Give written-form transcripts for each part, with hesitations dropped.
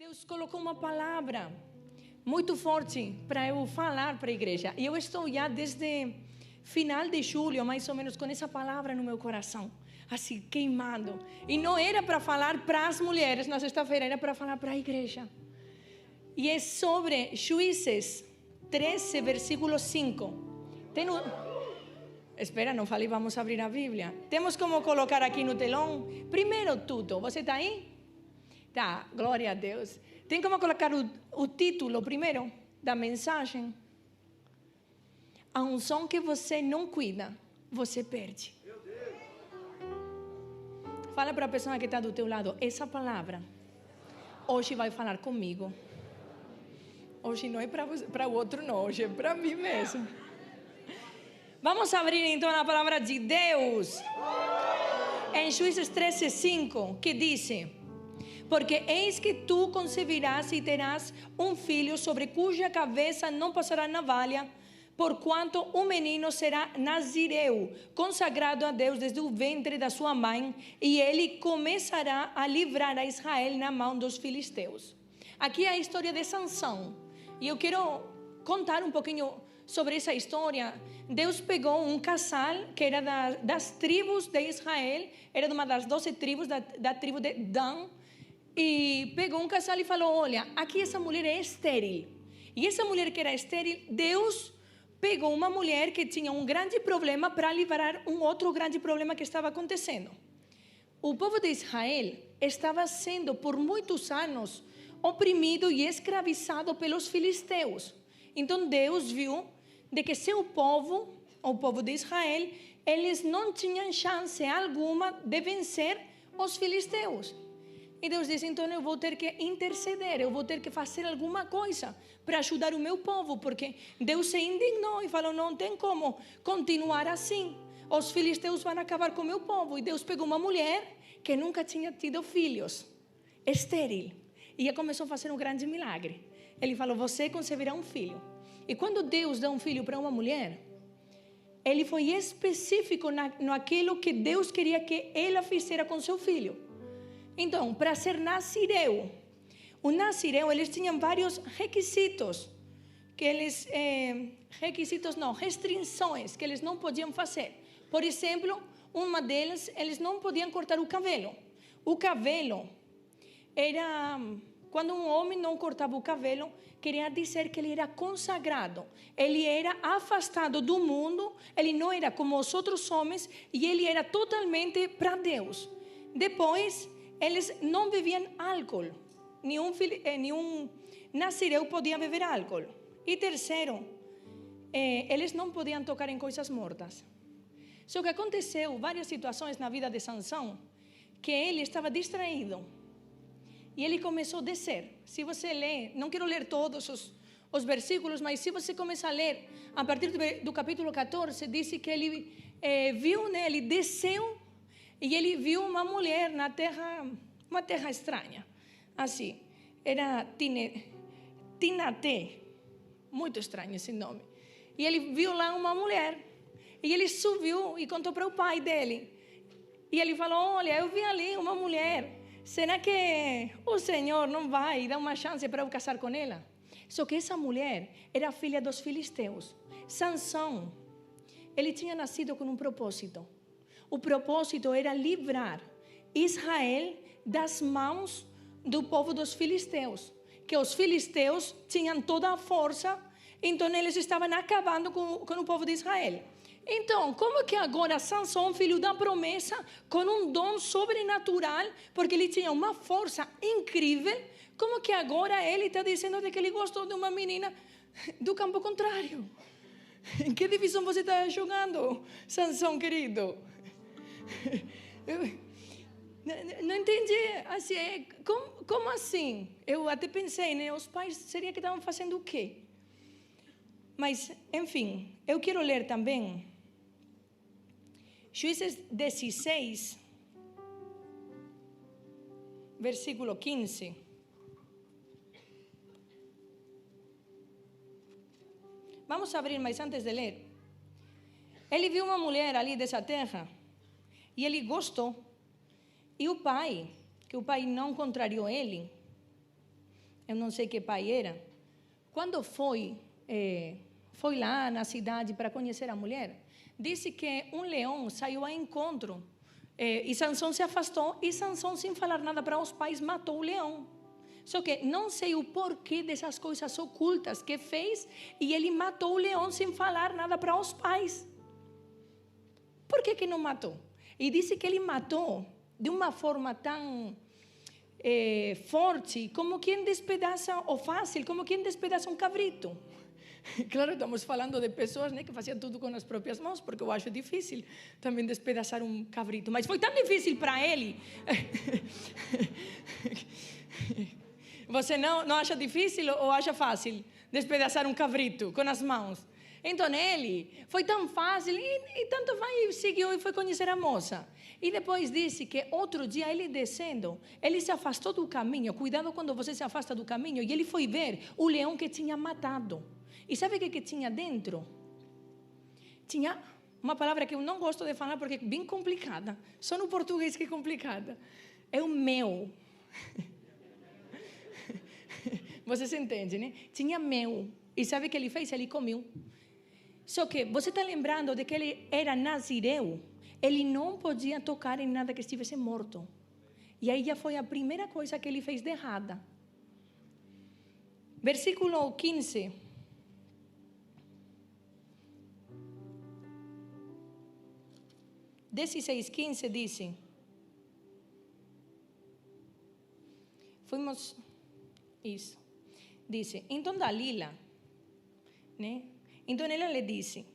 Deus colocou uma palavra muito forte para eu falar para a igreja. E eu estou já desde final de julho, mais ou menos, com essa palavra no meu coração, assim, queimando. E não era para falar para as mulheres na sexta-feira, era para falar para a igreja. E é sobre Juízes 13, versículo 5. Espera, não falei, vamos abrir a Bíblia. Temos como colocar aqui no telão. Primeiro tudo, você está aí? Tá, glória a Deus. Tem como colocar o título primeiro da mensagem? A unção que você não cuida, você perde. Fala para a pessoa que está do teu lado, essa palavra hoje vai falar comigo. Hoje não é para o outro, não, hoje é para mim mesmo. Vamos abrir então a palavra de Deus. Em Juízes 13, 5, que diz: porque eis que tu concebirás e terás um filho sobre cuja cabeça não passará navalha, porquanto o menino será nazireu, consagrado a Deus desde o ventre da sua mãe, e ele começará a livrar a Israel na mão dos filisteus. Aqui é a história de Sansão, e eu quero contar um pouquinho sobre essa história. Deus pegou um casal que era das tribos de Israel, era de uma das 12 tribos da tribo de Dan, e pegou um casal e falou: olha, aqui essa mulher é estéril. E essa mulher que era estéril, Deus pegou uma mulher que tinha um grande problema para livrar um outro grande problema que estava acontecendo. O povo de Israel estava sendo por muitos anos oprimido e escravizado pelos filisteus. Então Deus viu de que seu povo, o povo de Israel, eles não tinham chance alguma de vencer os filisteus. E Deus disse: então eu vou ter que interceder, eu vou ter que fazer alguma coisa para ajudar o meu povo, porque Deus se indignou e falou: não tem como continuar assim, os filisteus vão acabar com o meu povo. E Deus pegou uma mulher que nunca tinha tido filhos, estéril, e começou a fazer um grande milagre. Ele falou: você conceberá um filho. E quando Deus dá um filho para uma mulher, ele foi específico naquilo que Deus queria que ela fizesse com seu filho. Então, para ser nazireu, o nazireu, eles tinham vários requisitos, restrições que eles não podiam fazer. Por exemplo, uma delas, eles não podiam cortar o cabelo. O cabelo era, quando um homem não cortava o cabelo, queria dizer que ele era consagrado, ele era afastado do mundo, ele não era como os outros homens, e ele era totalmente para Deus. Depois, eles não bebiam álcool, nenhum nazireu podia beber álcool. E terceiro, eles não podiam tocar em coisas mortas. Só que aconteceu várias situações na vida de Sansão, que ele estava distraído, e ele começou a descer. Se você ler, não quero ler todos os versículos, mas se você começar a ler, a partir do capítulo 14, diz que ele viu, né, ele desceu, e ele viu uma mulher na terra, uma terra estranha, assim, era Tinaté, muito estranho esse nome. E ele viu lá uma mulher, e ele subiu e contou para o pai dele. E ele falou: olha, eu vi ali uma mulher, será que o Senhor não vai dar uma chance para eu casar com ela? Só que essa mulher era filha dos filisteus. Sansão, ele tinha nascido com um propósito. O propósito era livrar Israel das mãos do povo dos filisteus, que os filisteus tinham toda a força, então eles estavam acabando com o povo de Israel. Então, como que agora Sansão, filho da promessa, com um dom sobrenatural, porque ele tinha uma força incrível, como que agora ele está dizendo que ele gostou de uma menina do campo contrário? Em que divisão você está jogando, Sansão querido? Eu não entendi, assim, como assim? Eu até pensei, né? Os pais seria que estavam fazendo o quê? Mas, enfim, eu quero ler também Juízes 16, versículo 15. Vamos abrir, mas antes de ler. Ele viu uma mulher ali dessa terra, e ele gostou. E o pai, que o pai não contrariou ele, eu não sei que pai era, quando foi lá na cidade para conhecer a mulher, disse que um leão saiu ao encontro e Sansão se afastou e Sansão, sem falar nada para os pais, matou o leão. Só que não sei o porquê dessas coisas ocultas que fez e ele matou o leão sem falar nada para os pais. Por que não matou? E disse que ele matou de uma forma tão forte, como quem despedaça, ou fácil, como quem despedaça um cabrito. Claro, estamos falando de pessoas, né, que faziam tudo com as próprias mãos, porque eu acho difícil também despedaçar um cabrito. Mas foi tão difícil para ele. Você não acha difícil ou acha fácil despedaçar um cabrito com as mãos? Então ele foi tão fácil e tanto vai, seguiu e foi conhecer a moça. E depois disse que outro dia ele descendo, ele se afastou do caminho. Cuidado quando você se afasta do caminho. E ele foi ver o leão que tinha matado. E sabe o que tinha dentro? Tinha uma palavra que eu não gosto de falar porque é bem complicada. Só no português que é complicada. É o mel. Você se entende, né? Tinha mel. E sabe o que ele fez? Ele comeu. Só que você está lembrando de que ele era nazireu. Ele não podia tocar em nada que estivesse morto. E aí já foi a primeira coisa que ele fez de errada. Versículo 15. Dezesseis, 15 diz. Fuimos... Isso. Dice, então Dalila, né? Então ela lhe disse,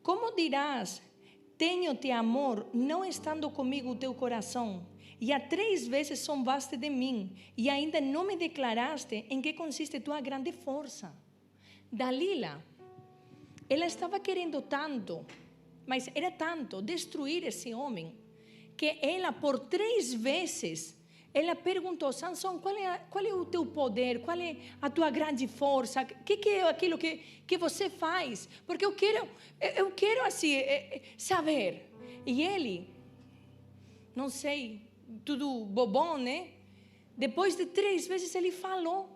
como dirás, tenho-te amor, não estando comigo o teu coração, e há 3 vezes zombaste de mim, e ainda não me declaraste em que consiste tua grande força. Dalila, ela estava querendo tanto, mas era tanto destruir esse homem, que ela por 3 vezes... Ela perguntou, Sansão, qual é o teu poder? Qual é a tua grande força? O que é aquilo que você faz? Porque eu quero assim, saber. E ele, não sei, tudo bobão, né? Depois de 3 vezes ele falou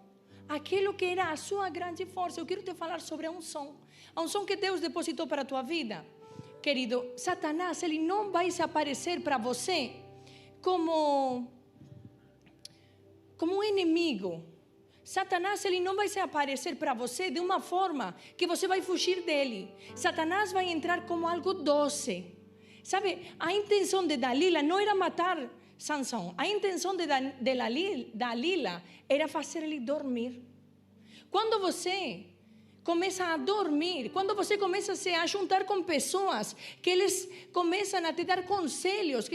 aquilo que era a sua grande força. Eu quero te falar sobre a unção. A unção que Deus depositou para a tua vida. Querido, Satanás, ele não vai se aparecer para você como um inimigo. Satanás, ele não vai se aparecer para você de uma forma que você vai fugir dele. Satanás vai entrar como algo doce. Sabe, a intenção de Dalila não era matar Sansão. A intenção de Dalila era fazer ele dormir. Quando você começa a dormir, quando você começa a juntar com pessoas que eles começam a te dar conselhos,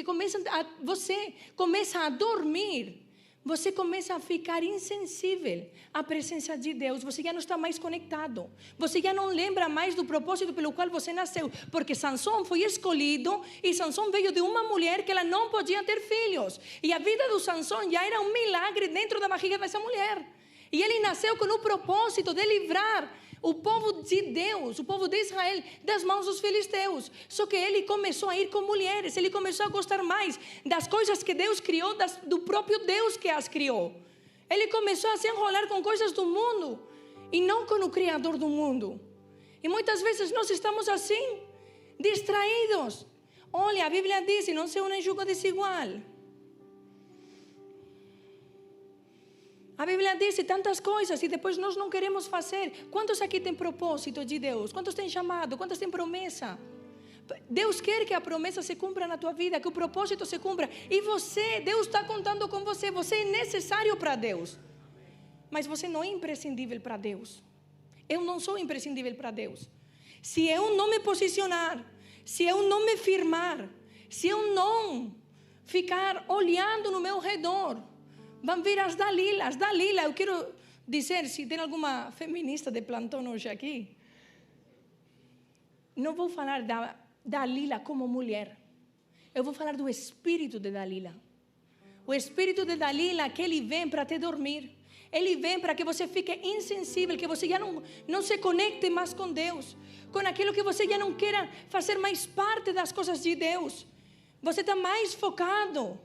você começa a dormir, você começa a ficar insensível à presença de Deus. Você já não está mais conectado. Você já não lembra mais do propósito pelo qual você nasceu. Porque Sansão foi escolhido e Sansão veio de uma mulher que ela não podia ter filhos. E a vida do Sansão já era um milagre dentro da barriga dessa mulher. E ele nasceu com o propósito de livrar o povo de Deus, o povo de Israel, das mãos dos filisteus. Só que ele começou a ir com mulheres, ele começou a gostar mais das coisas que Deus criou, do próprio Deus que as criou. Ele começou a se enrolar com coisas do mundo e não com o Criador do mundo. E muitas vezes nós estamos assim, distraídos. Olha, a Bíblia diz, não se une em jugo desigual. A Bíblia diz tantas coisas e depois nós não queremos fazer. Quantos aqui têm propósito de Deus? Quantos têm chamado? Quantos têm promessa? Deus quer que a promessa se cumpra na tua vida, que o propósito se cumpra. E você, Deus está contando com você. Você é necessário para Deus. Mas você não é imprescindível para Deus. Eu não sou imprescindível para Deus. Se eu não me posicionar, se eu não me firmar, se eu não ficar olhando no meu redor, vão vir as Dalilas. Dalila, eu quero dizer, se tem alguma feminista de plantão hoje aqui, não vou falar da Dalila como mulher. Eu vou falar do espírito de Dalila. O espírito de Dalila, que ele vem para te dormir. Ele vem para que você fique insensível, que você já não se conecte mais com Deus, com aquilo que você já não queira fazer mais parte das coisas de Deus. Você está mais focado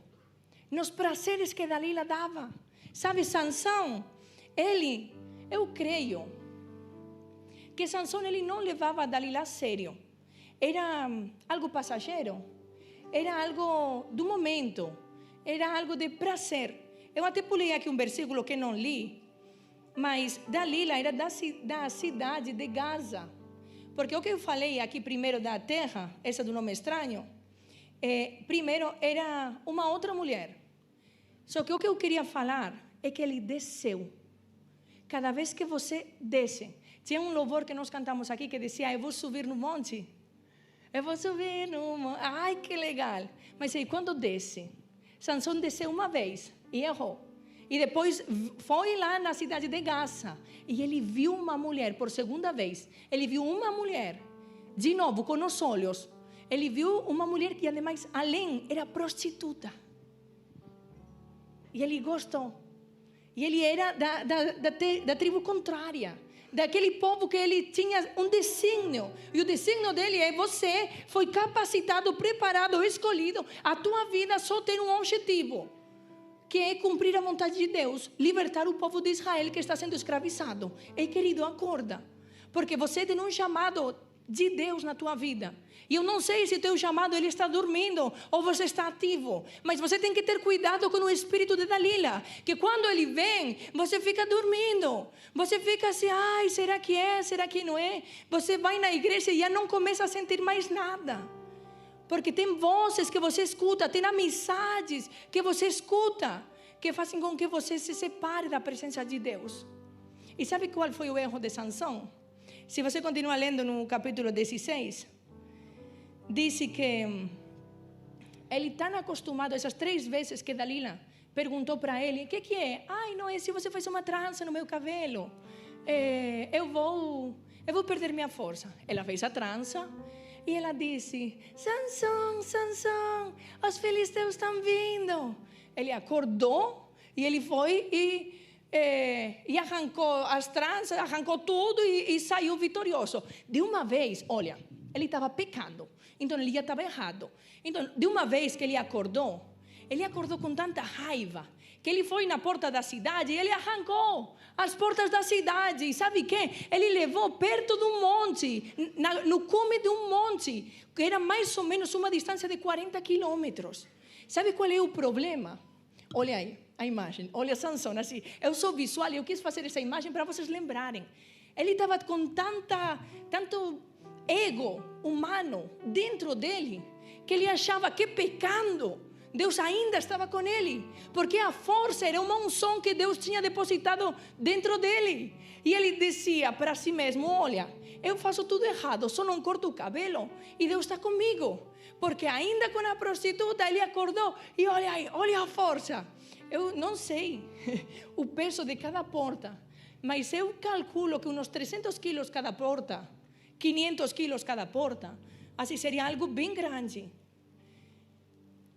nos prazeres que Dalila dava. Sabe, Sansão, eu creio que Sansão ele não levava a Dalila a sério. Era algo passageiro, era algo do momento, era algo de prazer. Eu até pulei aqui um versículo que não li, mas Dalila era da cidade de Gaza. Porque o que eu falei aqui primeiro da terra, essa do nome estranho, primeiro era uma outra mulher. Só que o que eu queria falar é que ele desceu. Cada vez que você desce, tinha um louvor que nós cantamos aqui que dizia, eu vou subir no monte. Eu vou subir no monte. Ai, que legal. Mas aí quando desce, Sansão desceu uma vez e errou. E depois foi lá na cidade de Gaza. E ele viu uma mulher por segunda vez. Ele viu uma mulher, de novo, com os olhos. Ele viu uma mulher que, ademais, além, era prostituta. E ele gostou. E ele era da tribo contrária. Daquele povo que ele tinha um desígnio. E o desígnio dele é: você foi capacitado, preparado, escolhido. A tua vida só tem um objetivo, que é cumprir a vontade de Deus, libertar o povo de Israel que está sendo escravizado. Ei, querido, acorda, porque você tem um chamado de Deus na tua vida. E eu não sei se teu chamado ele está dormindo ou você está ativo, mas você tem que ter cuidado com o espírito de Dalila, que quando ele vem, você fica dormindo, você fica assim, ai, será que é, será que não é? Você vai na igreja e já não começa a sentir mais nada, porque tem vozes que você escuta, tem amizades que você escuta, que fazem com que você se separe da presença de Deus. E sabe qual foi o erro de Sansão? Se você continua lendo no capítulo 16, diz que ele está acostumado, essas 3 vezes que Dalila perguntou para ele, o que é? Ai, não é se você faz uma trança no meu cabelo, eu vou perder minha força. Ela fez a trança e ela disse, Sansão, Sansão, os filisteus estão vindo. Ele acordou e ele foi e arrancou as tranças, arrancou tudo e saiu vitorioso. De uma vez, olha, ele estava pecando, então ele já estava errado. Então, de uma vez que ele acordou com tanta raiva, que ele foi na porta da cidade e ele arrancou as portas da cidade. E sabe o que? Ele levou perto de um monte, no cume de um monte, que era mais ou menos uma distância de 40 quilômetros. Sabe qual é o problema? Olha aí a imagem, olha Sansão, assim, eu sou visual e eu quis fazer essa imagem para vocês lembrarem. Ele estava com tanto ego humano dentro dele, que ele achava que pecando, Deus ainda estava com ele, porque a força era uma unção que Deus tinha depositado dentro dele. E ele dizia para si mesmo, olha, eu faço tudo errado, só não corto o cabelo e Deus está comigo, porque ainda com a prostituta ele acordou e olha aí, olha a força. Eu não sei o peso de cada porta, mas eu calculo que uns 300 quilos cada porta, 500 quilos cada porta, assim seria algo bem grande.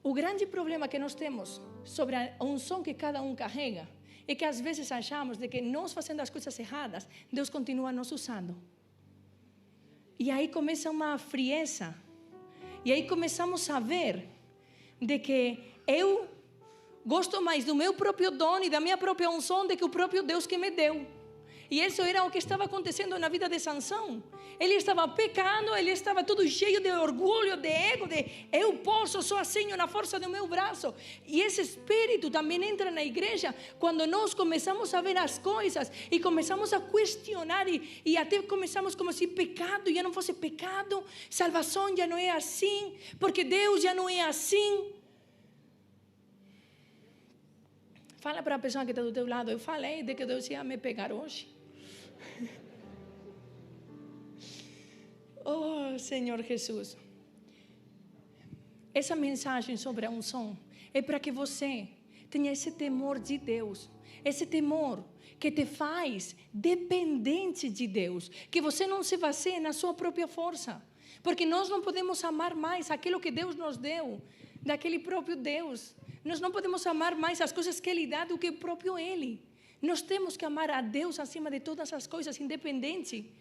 O grande problema que nós temos sobre a unção que cada um carrega é que às vezes achamos de que nós fazendo as coisas erradas, Deus continua nos usando. E aí começa uma frieza, e aí começamos a ver de que eu gosto mais do meu próprio dom e da minha própria unção do que o próprio Deus que me deu. E isso era o que estava acontecendo na vida de Sansão. Ele estava pecando, ele estava todo cheio de orgulho, de ego, de eu posso, sou assim na força do meu braço. E esse espírito também entra na igreja quando nós começamos a ver as coisas e começamos a questionar e até começamos como se pecado já não fosse pecado, salvação já não é assim, porque Deus já não é assim. Fala para a pessoa que está do teu lado, eu falei de que Deus ia me pegar hoje. Oh, Senhor Jesus. Essa mensagem sobre a unção é para que você tenha esse temor de Deus, esse temor que te faz dependente de Deus, que você não se baseie na sua própria força, porque nós não podemos amar mais aquilo que Deus nos deu, daquele próprio Deus. Nós não podemos amar mais as coisas que Ele dá do que o próprio Ele. Nós temos que amar a Deus acima de todas as coisas, independente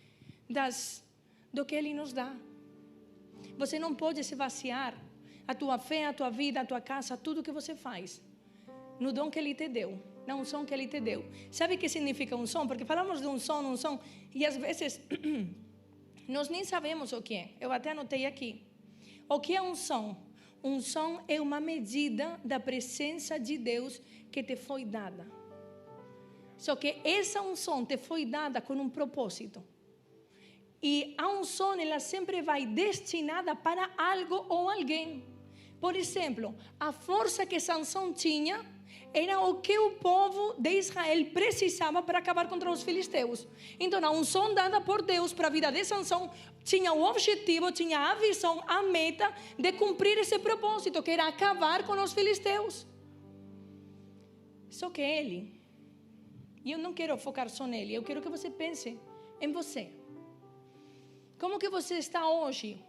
do que Ele nos dá. Você não pode se basear a tua fé, a tua vida, a tua casa, tudo que você faz, no dom que Ele te deu. na unção que Ele te deu. Sabe o que significa unção? Porque falamos de unção, e às vezes nós nem sabemos o que é. Eu até anotei aqui. O que é unção? Unção é uma medida da presença de Deus que te foi dada. Só que essa unção te foi dada com um propósito. E a unção, ela sempre vai destinada para algo ou alguém. Por exemplo, a força que Sansão tinha era o que o povo de Israel precisava para acabar contra os filisteus. Então, a unção dada por Deus para a vida de Sansão tinha o objetivo, tinha a visão, a meta de cumprir esse propósito, que era acabar com os filisteus. Só que ele, e eu não quero focar só nele, eu quero que você pense em você. Como que você está hoje?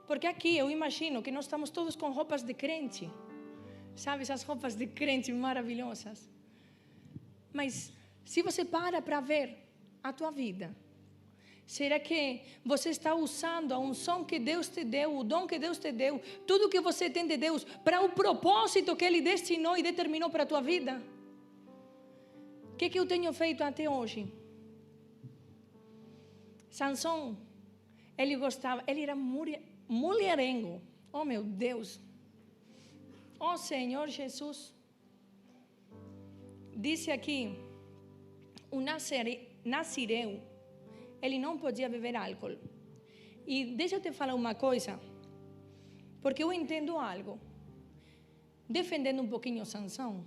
Porque aqui eu imagino que nós estamos todos com roupas de crente. Sabe, essas roupas de crente maravilhosas. Mas se você para ver a tua vida, será que você está usando a unção que Deus te deu, o dom que Deus te deu, tudo que você tem de Deus, para o propósito que Ele destinou e determinou para a tua vida? O que eu tenho feito até hoje? Sansão, ele gostava, ele era mulherengo. Oh, meu Deus. Oh, Senhor Jesus. Disse aqui, o nazireu, ele não podia beber álcool. E deixa eu te falar uma coisa, porque eu entendo algo. Defendendo um pouquinho Sansão,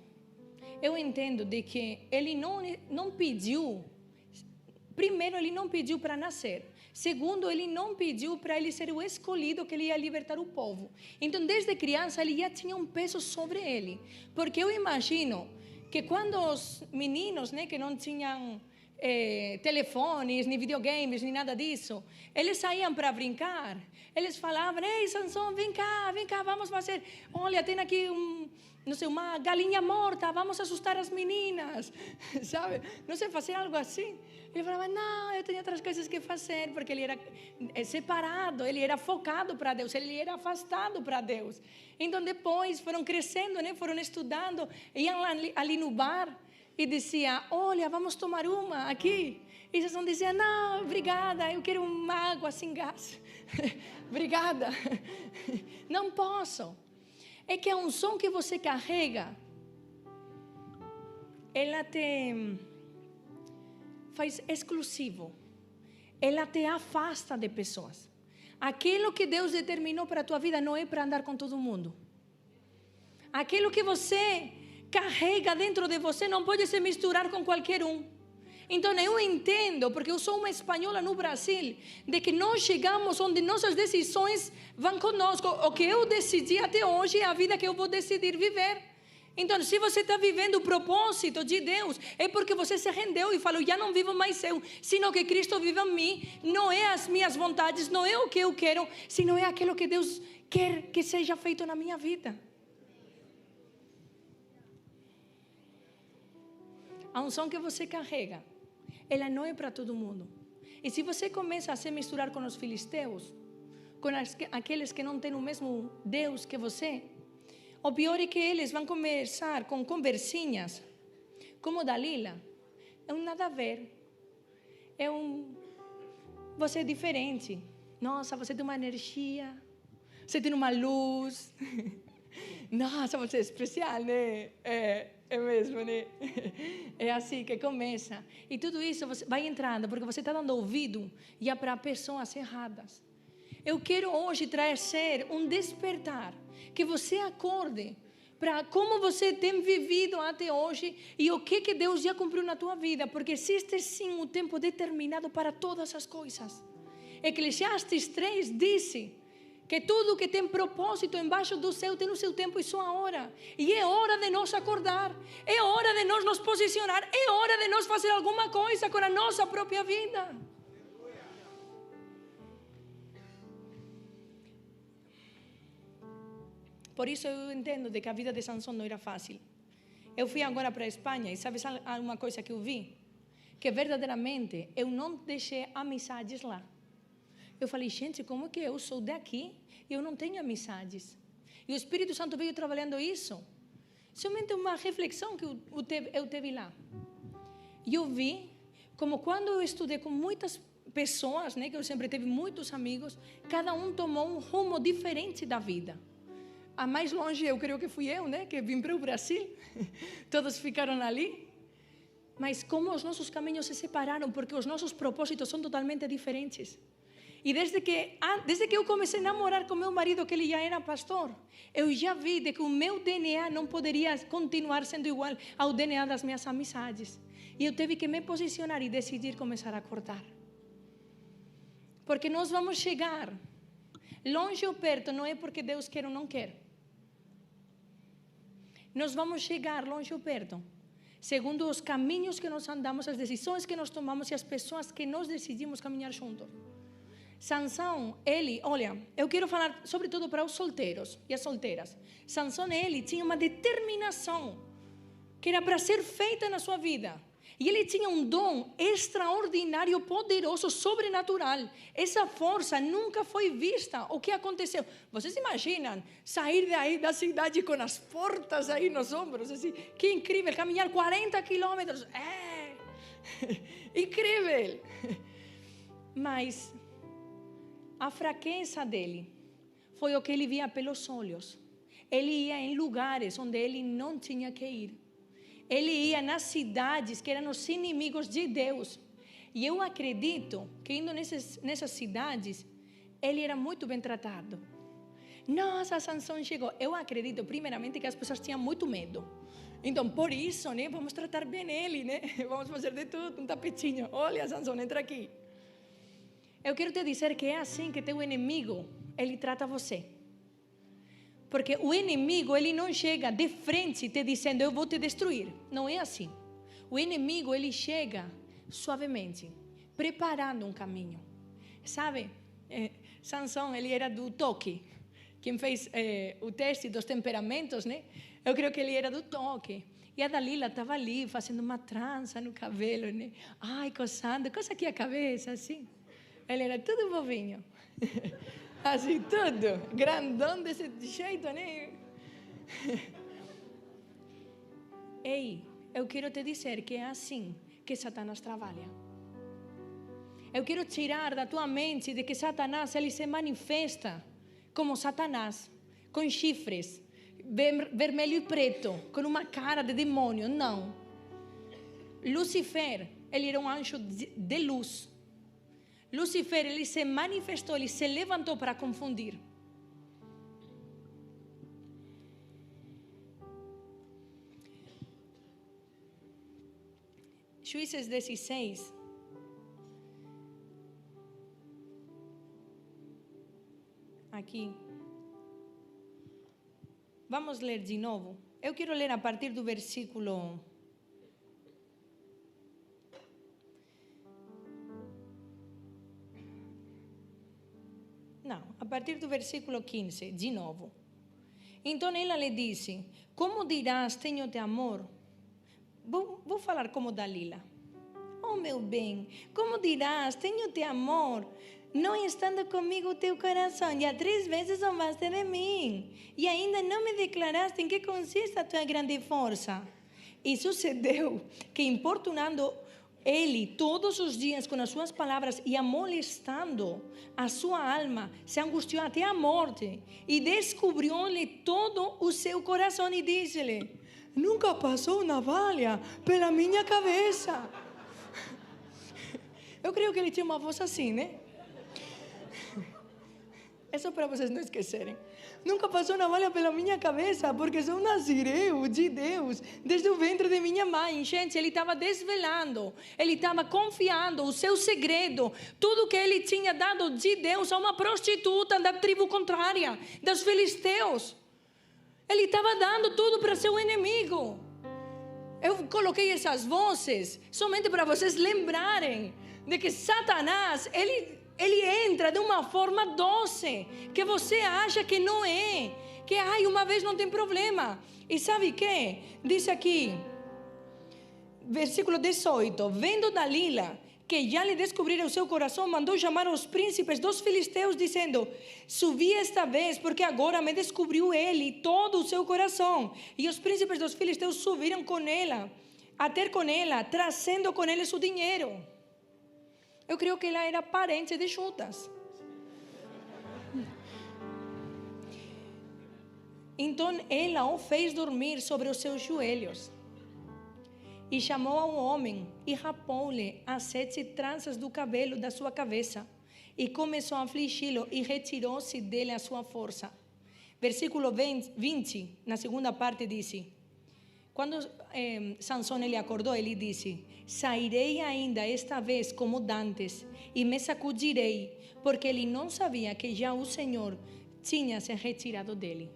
eu entendo de que ele não pediu. Primeiro, ele não pediu para nascer. Segundo, ele não pediu para ele ser o escolhido que ele ia libertar o povo. Então, desde criança, ele já tinha um peso sobre ele. Porque eu imagino que quando os meninos, né, que não tinham telefones, nem videogames, nem nada disso, eles saíam para brincar. Eles falavam, ei, Sansão, vem cá, vamos fazer. Olha, tem aqui uma galinha morta, vamos assustar as meninas. Sabe? Não sei, fazer algo assim. Ele falava, não, eu tenho outras coisas que fazer, porque ele era separado, ele era focado para Deus, ele era afastado para Deus. Então, depois foram crescendo, né? Foram estudando, iam ali no bar e diziam, olha, vamos tomar uma aqui. E eles não diziam, não, obrigada, eu quero uma água sem gás. Obrigada. Não posso. É que a unção que você carrega, ela te faz exclusivo. Ela te afasta de pessoas. Aquilo que Deus determinou para a tua vida não é para andar com todo mundo. Aquilo que você carrega dentro de você não pode se misturar com qualquer um. Então eu entendo, porque eu sou uma espanhola no Brasil, de que nós chegamos onde nossas decisões vão conosco. O que eu decidi até hoje é a vida que eu vou decidir viver. Então, se você está vivendo o propósito de Deus, é porque você se rendeu e falou, já não vivo mais eu, sino que Cristo vive em mim. Não é as minhas vontades, não é o que eu quero, sino é aquilo que Deus quer que seja feito na minha vida. A unção que você carrega, ela não é para todo mundo. E se você começa a se misturar com os filisteus, com aqueles que não têm o mesmo Deus que você, o pior é que eles vão começar com conversinhas, como Dalila. É um nada a ver. Você é diferente. Nossa, você tem uma energia. Você tem uma luz. Nossa, você é especial, né? É mesmo, né? É assim que começa. E tudo isso você vai entrando, porque você está dando ouvido já para pessoas erradas. Eu quero hoje trazer um despertar, que você acorde para como você tem vivido até hoje e o que Deus já cumpriu na tua vida, porque existe sim um tempo determinado para todas as coisas. Eclesiastes 3 disse que tudo que tem propósito embaixo do céu tem o seu tempo e sua hora. E é hora de nós acordar, é hora de nós nos posicionar, é hora de nós fazer alguma coisa com a nossa própria vida. Por isso eu entendo de que a vida de Sansão não era fácil. Eu fui agora para a Espanha e sabe uma coisa que eu vi? Que verdadeiramente eu não deixei amizades lá. Eu falei, gente, como que eu sou daqui e eu não tenho amizades? E o Espírito Santo veio trabalhando isso. Somente uma reflexão que eu tive lá. E eu vi como quando eu estudei com muitas pessoas, né, que eu sempre tive muitos amigos, cada um tomou um rumo diferente da vida. A mais longe, eu creio que fui eu, né, que vim para o Brasil. Todos ficaram ali. Mas como os nossos caminhos se separaram, porque os nossos propósitos são totalmente diferentes. E desde que eu comecei a namorar com meu marido, que ele já era pastor, eu já vi de que o meu DNA não poderia continuar sendo igual ao DNA das minhas amizades. E eu tive que me posicionar e decidir começar a cortar. Porque nós vamos chegar longe ou perto, não é porque Deus quer ou não quer. Nós vamos chegar longe ou perto segundo os caminhos que nós andamos, as decisões que nós tomamos e as pessoas que nós decidimos caminhar juntos. Sansão, ele, olha, eu quero falar sobretudo para os solteiros e as solteiras. Sansão, ele tinha uma determinação que era para ser feita na sua vida. E ele tinha um dom extraordinário, poderoso, sobrenatural. Essa força nunca foi vista. O que aconteceu? Vocês imaginam sair daí da cidade com as portas aí nos ombros? Assim, que incrível, caminhar 40 quilômetros. Incrível. Mas a fraqueza dele foi o que ele via pelos olhos. Ele ia em lugares onde ele não tinha que ir. Ele ia nas cidades que eram os inimigos de Deus. E eu acredito que indo nessas cidades, ele era muito bem tratado. Nossa, Sansão chegou. Eu acredito, primeiramente, que as pessoas tinham muito medo. Então, por isso, né, vamos tratar bem ele, né? Vamos fazer de tudo, um tapetinho. Olha, Sansão, entra aqui. Eu quero te dizer que é assim que teu inimigo, ele trata você. Porque o inimigo, ele não chega de frente te dizendo, eu vou te destruir. Não é assim. O inimigo, ele chega suavemente, preparando um caminho. Sabe, Sansão, ele era do toque. Quem fez o teste dos temperamentos, né? Eu creio que ele era do toque. E a Dalila estava ali, fazendo uma trança no cabelo, né? Ai, coçando aqui a cabeça, assim. Ele era tudo bobinho. Assim, tudo, grandão desse jeito, né? Ei, eu quero te dizer que é assim que Satanás trabalha. Eu quero tirar da tua mente de que Satanás, ele se manifesta como Satanás, com chifres, vermelho e preto, com uma cara de demônio. Não. Lucifer, ele era um anjo de luz. Lucifer, ele se manifestou, ele se levantou para confundir. Juízes 16. Aqui. Vamos ler de novo. Eu quero ler a partir do versículo... Não, a partir do versículo 15, de novo. Então ela lhe disse, como dirás, tenho-te amor? Vou falar como Dalila. Oh, meu bem, como dirás, tenho-te amor? Não estando comigo o teu coração, já 3 vezes zombaste de mim. E ainda não me declaraste em que consiste a tua grande força. E sucedeu que, importunando ele todos os dias com as suas palavras e molestando a sua alma, se angustiou até a morte e descobriu-lhe todo o seu coração e disse-lhe, nunca passou navalha pela minha cabeça. Eu creio que ele tinha uma voz assim, né? É só para vocês não esquecerem. Nunca passou navalha pela minha cabeça, porque sou nazireu de Deus, desde o ventre de minha mãe. Gente, ele estava desvelando, ele estava confiando o seu segredo, tudo que ele tinha dado de Deus a uma prostituta da tribo contrária, dos filisteus. Ele estava dando tudo para seu inimigo. Eu coloquei essas vozes somente para vocês lembrarem de que Satanás, ele entra de uma forma doce, que você acha que não é, que uma vez não tem problema. E sabe o que? Diz aqui, versículo 18, vendo Dalila que já lhe descobrira o seu coração, mandou chamar os príncipes dos filisteus, dizendo: subi esta vez, porque agora me descobriu ele todo o seu coração. E os príncipes dos filisteus subiram com ela, a ter com ela, trazendo com eles o dinheiro. Eu creio que ela era parente de Judas. Então ela o fez dormir sobre os seus joelhos. E chamou a um homem e rapou-lhe as 7 tranças do cabelo da sua cabeça. E começou a afligi-lo e retirou-se dele a sua força. Versículo 20, na segunda parte, diz: quando Sansão ele acordou, ele disse: sairei ainda esta vez como dantes e me sacudirei, porque ele não sabia que já o Senhor tinha se retirado dele.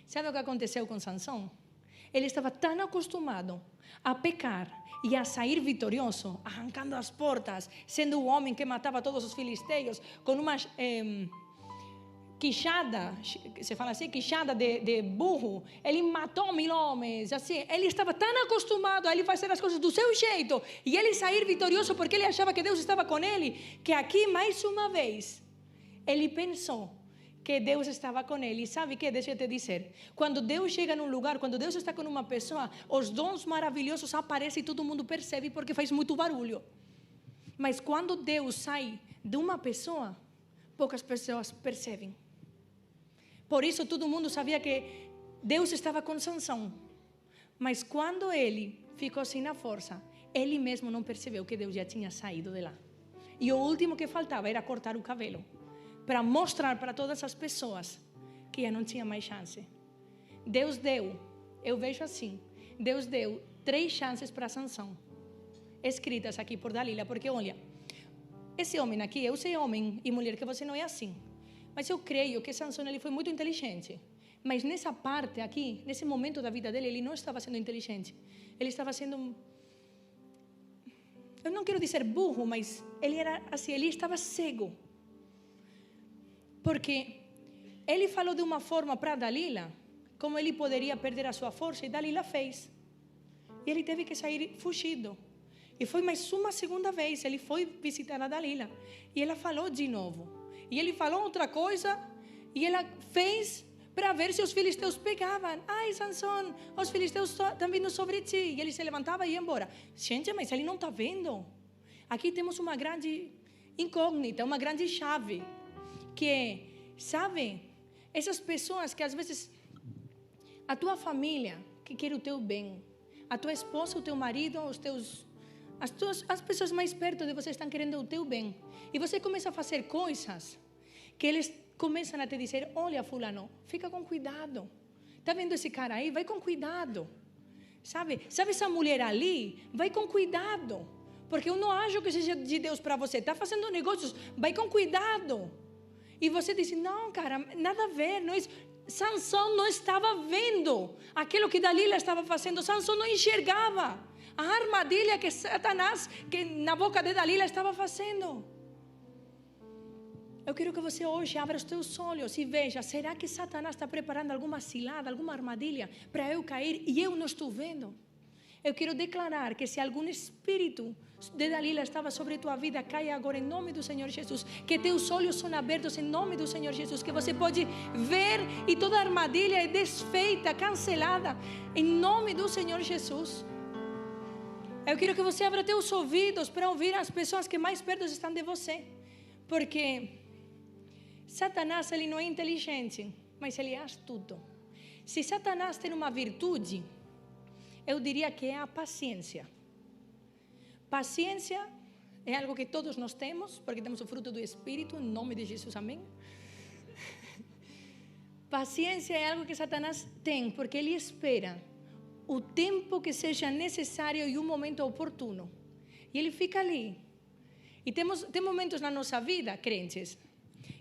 Sabe o que aconteceu com Sansão? Ele estava tão acostumado a pecar e a sair vitorioso, arrancando as portas, sendo o homem que matava todos os filisteus, com uma quixada, se fala assim, quixada de burro. Ele matou 1000 homens, assim. Ele estava tão acostumado a ele fazer as coisas do seu jeito e ele sair vitorioso porque ele achava que Deus estava com ele, que aqui mais uma vez ele pensou que Deus estava com ele. E sabe que? Deixa eu te dizer, quando Deus chega num lugar, quando Deus está com uma pessoa, os dons maravilhosos aparecem e todo mundo percebe porque faz muito barulho. Mas quando Deus sai de uma pessoa, poucas pessoas percebem. Por isso todo mundo sabia que Deus estava com Sansão. Mas quando ele ficou sem a força, ele mesmo não percebeu que Deus já tinha saído de lá. E o último que faltava era cortar o cabelo, para mostrar para todas as pessoas que já não tinha mais chance. Deus deu, eu vejo assim, Deus deu 3 chances para Sansão, escritas aqui por Dalila, porque olha, esse homem aqui, eu sei homem e mulher que você não é assim, mas eu creio que Sansão ele foi muito inteligente, mas nessa parte aqui, nesse momento da vida dele, ele não estava sendo inteligente, ele estava sendo, eu não quero dizer burro, mas ele era assim, ele estava cego. Porque ele falou de uma forma para Dalila, como ele poderia perder a sua força, e Dalila fez. E ele teve que sair fugido. E foi mais uma segunda vez, ele foi visitar a Dalila. E ela falou de novo. E ele falou outra coisa, e ela fez para ver se os filisteus pegavam. Ai, Sansão, os filisteus estão vindo sobre ti. E ele se levantava e ia embora. Gente, mas ele não está vendo. Aqui temos uma grande incógnita, uma grande chave. Que, sabe, essas pessoas que às vezes, a tua família que quer o teu bem, a tua esposa, o teu marido, as pessoas mais perto de você estão querendo o teu bem. E você começa a fazer coisas que eles começam a te dizer: olha, fulano, fica com cuidado. Está vendo esse cara aí? Vai com cuidado. Sabe essa mulher ali? Vai com cuidado. Porque eu não acho que seja de Deus para você. Está fazendo negócios, vai com cuidado. E você diz: não, cara, nada a ver. Não é isso. Sansão não estava vendo aquilo que Dalila estava fazendo. Sansão não enxergava a armadilha que Satanás, que na boca de Dalila estava fazendo. Eu quero que você hoje abra os teus olhos e veja: será que Satanás está preparando alguma cilada, alguma armadilha para eu cair e eu não estou vendo? Eu quero declarar que se algum espírito de Dalila estava sobre tua vida, caia agora em nome do Senhor Jesus. Que teus olhos são abertos em nome do Senhor Jesus. Que você pode ver e toda armadilha é desfeita, cancelada em nome do Senhor Jesus. Eu quero que você abra teus ouvidos para ouvir as pessoas que mais perto estão de você. Porque Satanás, ele não é inteligente, mas ele é astuto. Se Satanás tem uma virtude, eu diria que é a paciência. Paciência é algo que todos nós temos, porque temos o fruto do Espírito, em nome de Jesus, amém? Paciência é algo que Satanás tem, porque ele espera o tempo que seja necessário e o momento oportuno. E ele fica ali. E tem momentos na nossa vida, crentes,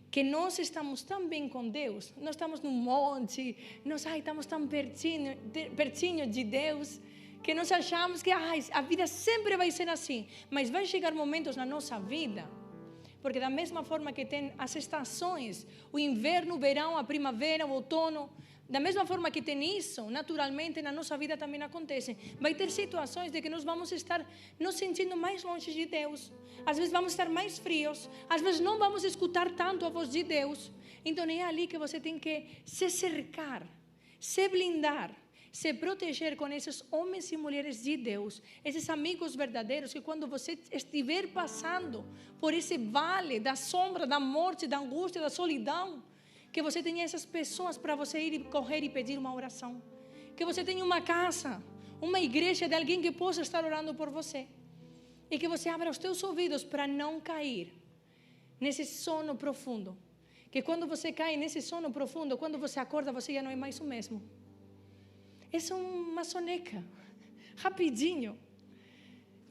que nós estamos tão bem com Deus, nós estamos num monte, nós estamos tão pertinho de Deus, que nós achamos que a vida sempre vai ser assim. Mas vai chegar momentos na nossa vida, porque da mesma forma que tem as estações, o inverno, o verão, a primavera, o outono, Da mesma forma que tem isso, naturalmente na nossa vida também acontece. Vai ter situações de que nós vamos estar nos sentindo mais longe de Deus. Às vezes vamos estar mais frios. Às vezes não vamos escutar tanto a voz de Deus. Então é ali que você tem que se cercar, se blindar, se proteger com esses homens e mulheres de Deus. Esses amigos verdadeiros que quando você estiver passando por esse vale da sombra, da morte, da angústia, da solidão, que você tenha essas pessoas para você ir e correr e pedir uma oração. Que você tenha uma casa, uma igreja de alguém que possa estar orando por você. E que você abra os teus ouvidos para não cair nesse sono profundo. Que quando você cai nesse sono profundo, quando você acorda, você já não é mais o mesmo. Essa é uma soneca, rapidinho.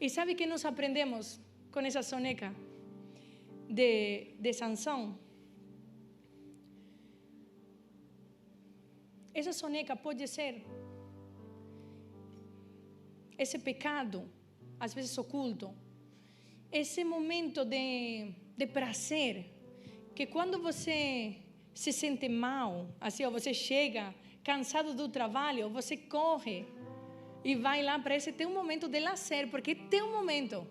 E sabe que nós aprendemos com essa soneca de Sansão? Essa soneca pode ser esse pecado, às vezes oculto, esse momento de prazer, que quando você se sente mal, assim, ou você chega cansado do trabalho, você corre e vai lá para esse teu momento de lazer, porque é teu momento.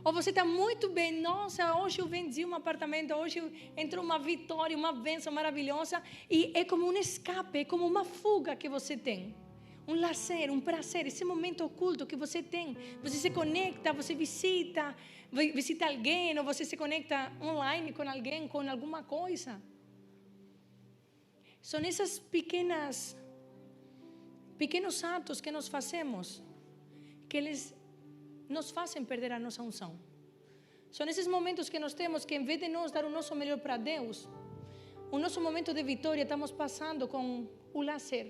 Ou você está muito bem, nossa, hoje eu vendi um apartamento, hoje entrou uma vitória, uma bênção maravilhosa, e é como um escape, é como uma fuga que você tem. Um lazer, um prazer, esse momento oculto que você tem. Você se conecta, você visita alguém, ou você se conecta online com alguém, com alguma coisa. São esses pequenos atos que nós fazemos, que eles nos fazem perder a nossa unção. São esses momentos que nós temos que, em vez de nós dar o nosso melhor para Deus, o nosso momento de vitória estamos passando com o lazer.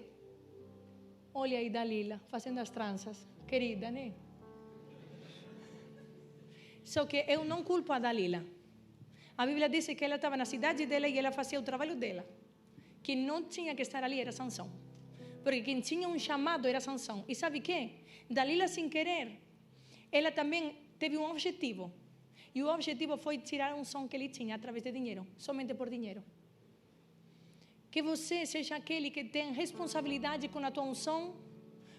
Olha aí Dalila, fazendo as tranças. Querida, né? Só que eu não culpo a Dalila. A Bíblia diz que ela estava na cidade dela e ela fazia o trabalho dela. Quem não tinha que estar ali era Sansão. Porque quem tinha um chamado era Sansão. E sabe o quê? Dalila, sem querer, ela também teve um objetivo. E o objetivo foi tirar a unção que ele tinha através de dinheiro. Somente por dinheiro. Que você seja aquele que tem responsabilidade com a tua unção,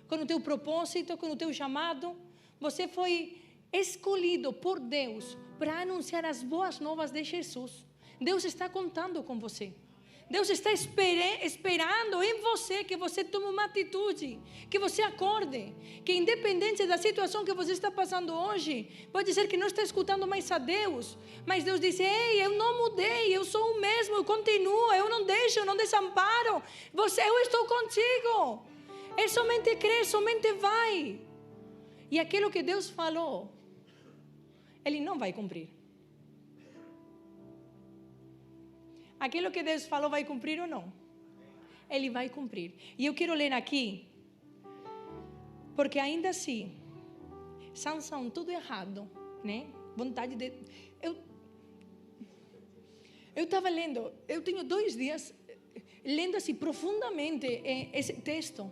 com o teu propósito, com o teu chamado. Você foi escolhido por Deus para anunciar as boas novas de Jesus. Deus está contando com você. Deus está esperando em você que você tome uma atitude, que você acorde, que independente da situação que você está passando hoje, pode ser que não está escutando mais a Deus, mas Deus diz, ei, eu não mudei, eu sou o mesmo, eu continuo, eu não deixo, eu não desamparo, eu estou contigo, é somente crer, somente vai. E aquilo que Deus falou, Ele não vai cumprir. Aquilo que Deus falou vai cumprir ou não? Ele vai cumprir. E eu quero ler aqui, porque ainda assim, Sansão, tudo errado, né? Vontade de... Eu estava lendo, eu tenho 2 dias lendo assim profundamente esse texto.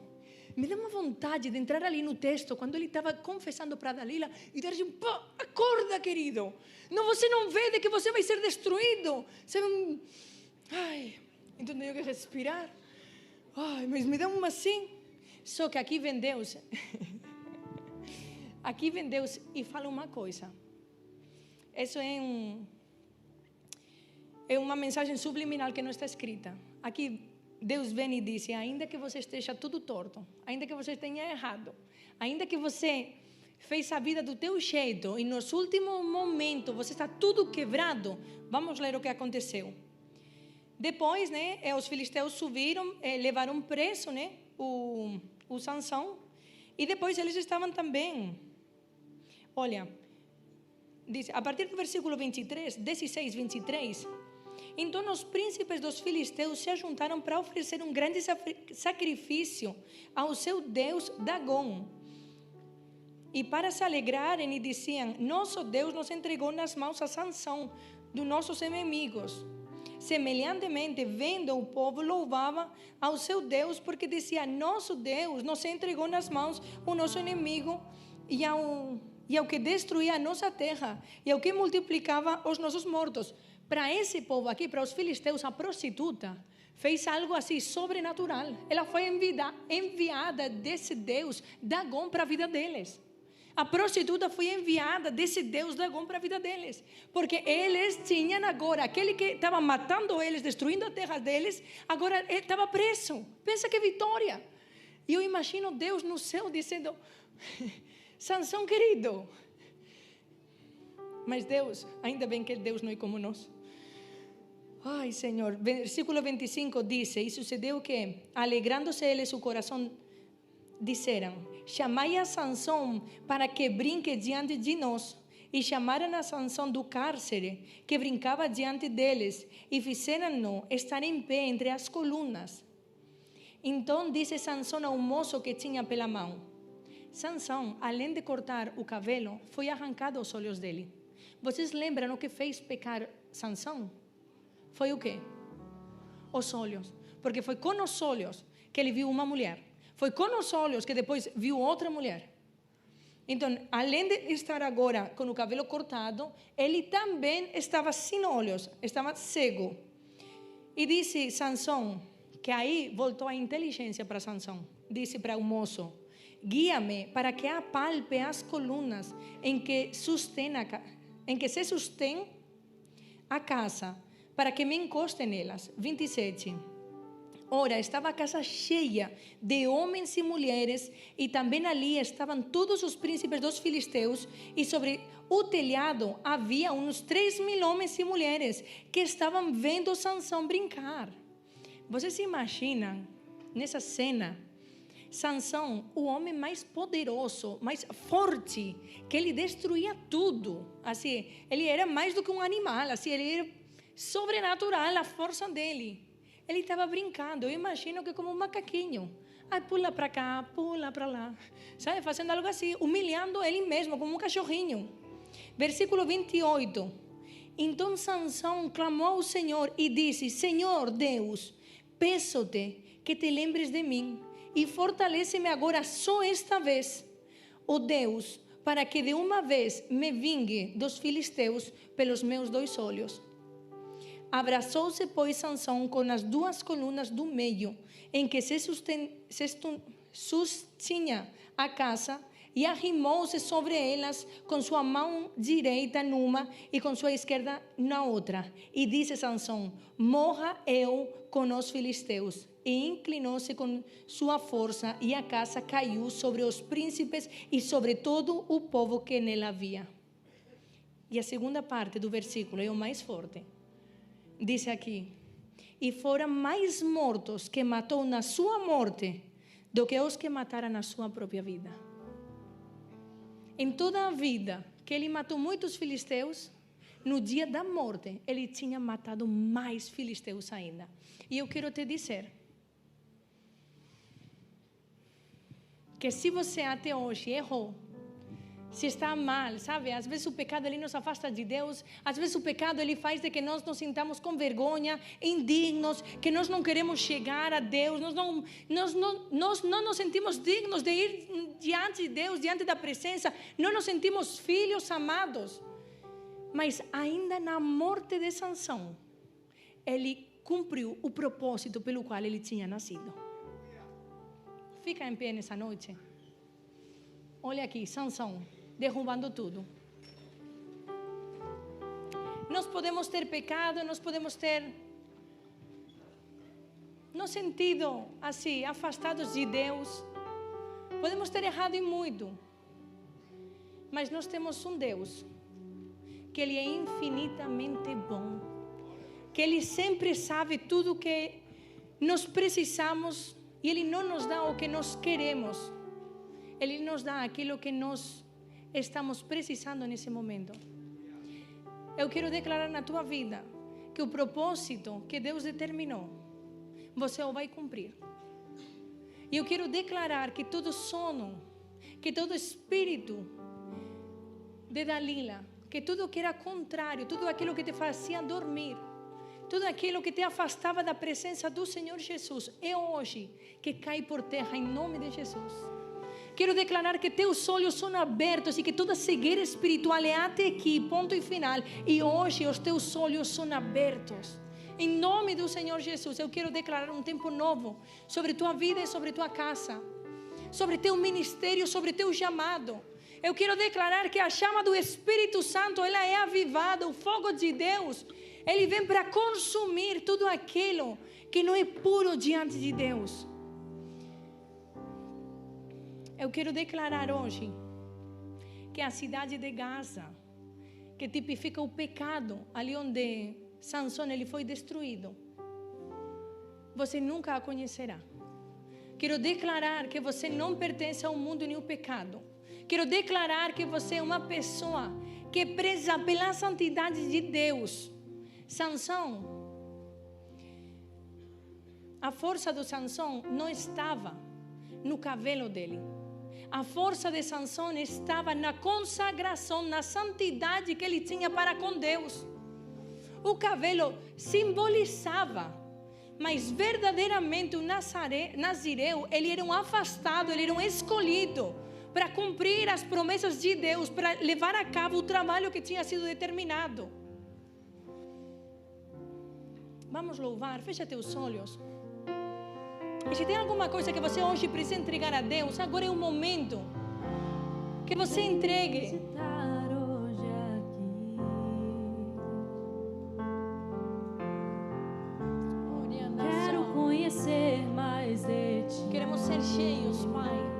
Me dá uma vontade de entrar ali no texto, quando ele estava confessando para Dalila, e dizer assim, pô, acorda, querido. Não, você não vê de que você vai ser destruído. Você não... Ai, então tenho que respirar. Ai, mas me dá uma assim. Só que aqui vem Deus. Aqui vem Deus e fala uma coisa. Isso é uma mensagem subliminal que não está escrita. Aqui Deus vem e diz, ainda que você esteja tudo torto, ainda que você tenha errado, ainda que você fez a vida do teu jeito e nos últimos momentos você está tudo quebrado, vamos ler o que aconteceu. Depois, né, os filisteus subiram, levaram preso, né, o Sansão, e depois eles estavam também, olha, diz, a partir do versículo 16, 23, então os príncipes dos filisteus se ajuntaram para oferecer um grande sacrifício ao seu Deus Dagom. E para se alegrarem e diziam, nosso Deus nos entregou nas mãos a Sansão, dos nossos inimigos. Semelhantemente, vendo o povo, louvava ao seu Deus, porque dizia, nosso Deus nos entregou nas mãos o nosso inimigo e ao que destruía a nossa terra e ao que multiplicava os nossos mortos. Para esse povo aqui, para os filisteus, a prostituta Fez algo assim sobrenatural. Ela foi enviada desse Deus Dagom para a vida deles. A prostituta foi enviada desse Deus Dagom para a vida deles. Porque eles tinham agora, aquele que estava matando eles, destruindo a terra deles, agora ele estava preso. Pensa que vitória. E eu imagino Deus no céu dizendo, Sansão querido. Mas Deus, ainda bem que Deus não é como nós. Ai, Senhor, versículo 25 diz, e sucedeu que, alegrando-se eles o coração, disseram, chamai a Sansão para que brinque diante de nós. E chamaram a Sansão do cárcere, que brincava diante deles, e fizeram-no estar em pé entre as colunas. Então disse Sansão ao moço que tinha pela mão. Sansão, além de cortar o cabelo, foi arrancado os olhos dele. Vocês lembram o que fez pecar Sansão? Foi o quê? Os olhos. Porque foi com os olhos que ele viu uma mulher. Foi com os olhos que depois viu outra mulher. Então, além de estar agora com o cabelo cortado, ele também estava sem olhos, estava cego. E disse Sansão, que aí voltou a inteligência para Sansão. Disse para o moço, guia-me para que apalpe as colunas em que se sustém a casa, para que me encoste nelas. 27. Ora, estava a casa cheia de homens e mulheres, e também ali estavam todos os príncipes dos filisteus, e sobre o telhado havia uns 3.000 homens e mulheres que estavam vendo Sansão brincar. Vocês se imaginam, nessa cena, Sansão, o homem mais poderoso, mais forte, que ele destruía tudo. Assim, ele era mais do que um animal, assim, ele era sobrenatural a força dele. Ele estava brincando, eu imagino que como um macaquinho. Ai, pula para cá, pula para lá. Sabe, fazendo algo assim, humilhando ele mesmo, como um cachorrinho. Versículo 28. Então Sansão clamou ao Senhor e disse, Senhor Deus, peço-te que te lembres de mim e fortalece-me agora só esta vez, ó Deus, para que de uma vez me vingue dos filisteus pelos meus 2 olhos. Abraçou-se, pois, Sansão com as 2 colunas do meio, em que se sustinha a casa, e arrimou-se sobre elas com sua mão direita numa e com sua esquerda na outra. E disse Sansão, morra eu com os filisteus. E inclinou-se com sua força, e a casa caiu sobre os príncipes e sobre todo o povo que nela havia. E a segunda parte do versículo é o mais forte. Diz aqui, e foram mais mortos que matou na sua morte do que os que mataram na sua própria vida. Em toda a vida que ele matou muitos filisteus, no dia da morte ele tinha matado mais filisteus ainda. E eu quero te dizer que se você até hoje errou, se está mal, sabe? Às vezes o pecado ele nos afasta de Deus, às vezes o pecado ele faz de que nós nos sintamos com vergonha, indignos, que nós não queremos chegar a Deus, nós não nos sentimos dignos de ir diante de Deus, diante da presença, não nos sentimos filhos amados. Mas ainda na morte de Sansão, ele cumpriu o propósito pelo qual ele tinha nascido. Fica em pé nessa noite. Olha aqui, Sansão, derrubando tudo. Nós podemos ter pecado, nós podemos ter no sentido assim, afastados de Deus. Podemos ter errado em muito. Mas nós temos um Deus que Ele é infinitamente bom, que Ele sempre sabe tudo o que nós precisamos e Ele não nos dá o que nós queremos. Ele nos dá aquilo que nós estamos precisando nesse momento. Eu quero declarar na tua vida que o propósito que Deus determinou, você o vai cumprir. E eu quero declarar que todo sono, que todo espírito de Dalila, que tudo que era contrário, tudo aquilo que te fazia dormir, tudo aquilo que te afastava da presença do Senhor Jesus, é hoje que cai por terra em nome de Jesus. Quero declarar que teus olhos são abertos e que toda cegueira espiritual é até aqui, ponto e final. E hoje os teus olhos são abertos. Em nome do Senhor Jesus, eu quero declarar um tempo novo sobre tua vida e sobre tua casa, sobre teu ministério, sobre teu chamado. Eu quero declarar que a chama do Espírito Santo, ela é avivada, o fogo de Deus, ele vem para consumir tudo aquilo que não é puro diante de Deus. Eu quero declarar hoje que a cidade de Gaza, que tipifica o pecado, ali onde Sansão ele foi destruído, você nunca a conhecerá. Quero declarar que você não pertence ao mundo nem ao pecado. Quero declarar que você é uma pessoa que é presa pela santidade de Deus. Sansão, a força do Sansão não estava no cabelo dele. A força de Sansão estava na consagração, na santidade que ele tinha para com Deus. O cabelo simbolizava, mas verdadeiramente o nazireu, ele era um afastado, ele era um escolhido para cumprir as promessas de Deus, para levar a cabo o trabalho que tinha sido determinado. Vamos louvar, fecha teus olhos. E se tem alguma coisa que você hoje precisa entregar a Deus, agora é o momento que você entregue. Quero conhecer mais de ti. Queremos ser cheios, Pai.